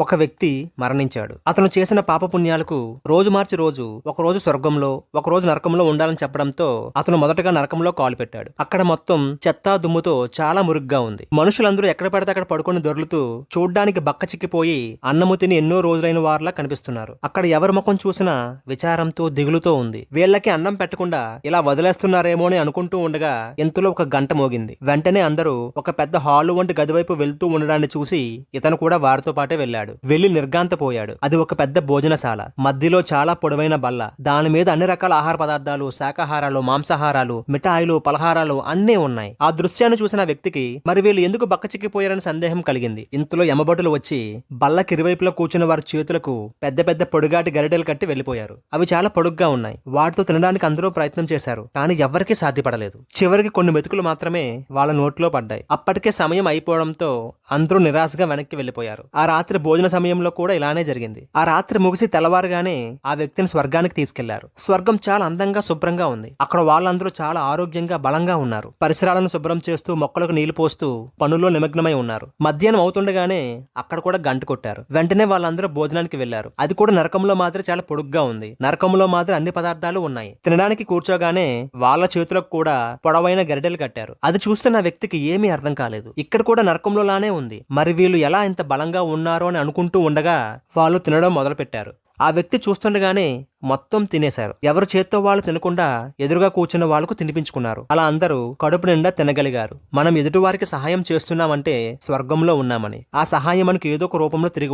ఒక వ్యక్తి మరణించాడు. అతను చేసిన పాపపుణ్యాలకు రోజు మార్చి రోజు ఒకరోజు స్వర్గంలో ఒకరోజు నరకంలో ఉండాలని చెప్పడంతో అతను మొదటగా నరకంలో కాలు పెట్టాడు. అక్కడ మొత్తం చెత్తా దుమ్ముతో చాలా మురుగ్గా ఉంది. మనుషులందరూ ఎక్కడ పడితే అక్కడ పడుకొని దొర్లుతూ చూడ్డానికి బక్క చిక్కిపోయి అన్నము తిని ఎన్నో రోజులైన వారిలా కనిపిస్తున్నారు. అక్కడ ఎవరి ముఖం చూసినా విచారంతో దిగులుతో ఉంది. వీళ్ళకి అన్నం పెట్టకుండా ఇలా వదిలేస్తున్నారేమో అని అనుకుంటూ ఉండగా ఇంతలో ఒక గంట మోగింది. వెంటనే అందరూ ఒక పెద్ద హాలు వంటి గది వైపు వెళ్తూ ఉండడాన్ని చూసి ఇతను కూడా వారితో పాటే వెళ్ళాడు. వెళ్లి నిర్గాంతపోయాడు. అది ఒక పెద్ద భోజనశాల. మధ్యలో చాలా పొడవైన బల్ల, దాని మీద అన్ని రకాల ఆహార పదార్థాలు, శాకాహారాలు, మాంసాహారాలు, మిఠాయిలు, పలహారాలు అన్నీ ఉన్నాయి. ఆ దృశ్యాన్ని చూసిన వ్యక్తికి మరి వీళ్ళు ఎందుకు బక్కచిక్కిపోయారని సందేహం కలిగింది. ఇంతలో యమభటులు వచ్చి బల్లకి ఇరువైపులో కూర్చున్న వారి చేతులకు పెద్ద పెద్ద పొడుగాటి గరిటెలు కట్టి వెళ్లిపోయారు. అవి చాలా పొడుగ్గా ఉన్నాయి. వాటితో తినడానికి అందరూ ప్రయత్నం చేశారు, కానీ ఎవ్వరికీ సాధ్యపడలేదు. చివరికి కొన్ని మెతుకులు మాత్రమే వాళ్ళ నోట్లో పడ్డాయి. అప్పటికే సమయం అయిపోవడంతో అందరూ నిరాశగా వెనక్కి వెళ్లిపోయారు. ఆ రాత్రి భోజన సమయంలో కూడా ఇలానే జరిగింది. ఆ రాత్రి ముగిసి తెల్లవారుగానే ఆ వ్యక్తిని స్వర్గానికి తీసుకెళ్లారు. స్వర్గం చాలా అందంగా శుభ్రంగా ఉంది. అక్కడ వాళ్ళందరూ చాలా ఆరోగ్యంగా బలంగా ఉన్నారు. పరిసరాలను శుభ్రం చేస్తూ మొక్కలకు నీళ్లు పోస్తూ పనుల్లో నిమగ్నమై ఉన్నారు. మధ్యాహ్నం అవుతుండగానే అక్కడ కూడా గంట కొట్టారు. వెంటనే వాళ్ళందరూ భోజనానికి వెళ్లారు. అది కూడా నరకంలో మాత్రం చాలా పొడుగ్గా ఉంది. నరకంలో మాత్రం అన్ని పదార్థాలు ఉన్నాయి. తినడానికి కూర్చోగానే వాళ్ళ చేతులకు కూడా పొడవైన గరిటెలు కట్టారు. అది చూస్తున్న వ్యక్తికి ఏమీ అర్థం కాలేదు. ఇక్కడ కూడా నరకంలో లానే ఉంది. మరి వీళ్ళు ఎలా ఇంత బలంగా ఉన్నారో అని అనుకుంటూ ఉండగా వాళ్ళు తినడం మొదలు పెట్టారు. ఆ వ్యక్తి చూస్తుండగానే మొత్తం తినేశారు. ఎవరి చేత్తో వాళ్ళు తినకుండా ఎదురుగా కూర్చున్న వాళ్లకు తినిపించుకున్నారు. అలా అందరూ కడుపు నిండా తినగలిగారు. మనం ఎదుటి వారికి సహాయం చేస్తున్నామంటే స్వర్గంలో ఉన్నామని. ఆ సహాయం మనకు ఏదో ఒక రూపంలో తిరిగి